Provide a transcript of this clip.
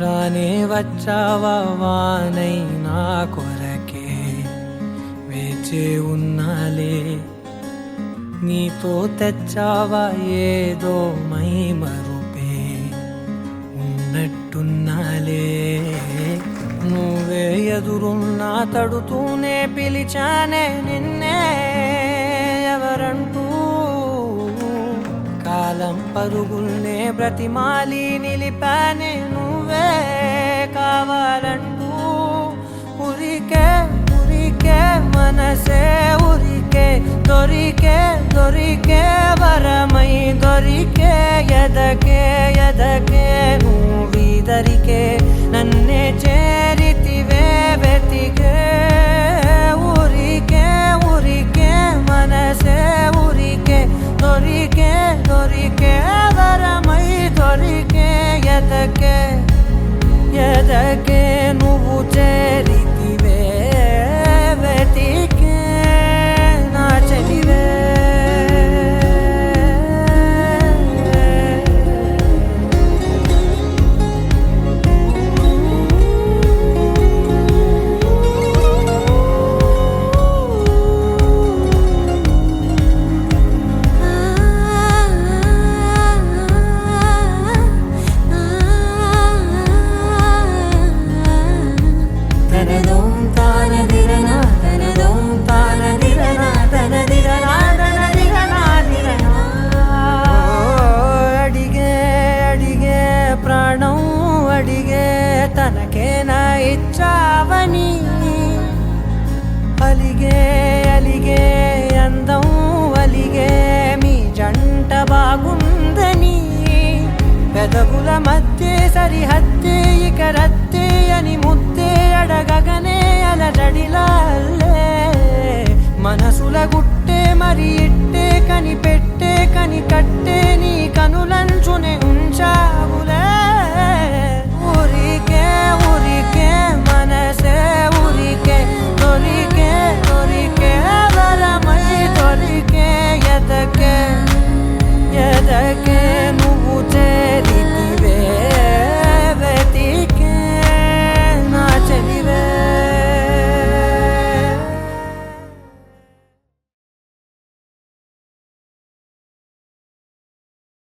రానే వచ్చావా వానై నా కొరకే వేచే ఉన్నాలే నీతో తెచ్చావా ఏదో మై మరుపే ఉన్నట్టున్నాలే నువ్వే ఎదురున్నా తడుతూనే పిలిచానే నిన్నే ఎవరంటూ కాలం పరుగుల్నే బ్రతిమాలి నిలిపానే నువ్వే కావాలంటూ ఉరికే ఉరికే మనసే ఉరికే దొరికే దొరికే వరమై దొరికే ఎదకే ఎదకే నువ్వీదరికే నన్నే చేరితివే వెతికే ఉరికే ఉరికే మనసే ఉరికే దొరికే దొరికే వరమై దొరికే ఎదకే ఎదకే నువ్వు చేరితివే వెతికే నా చెలివే తనకేనా ఇచ్చావని అలిగే అలిగే అందం అలిగే మీ జంట బాగుందని పెదవుల మధ్య సరిహద్దే ఇక రత్తే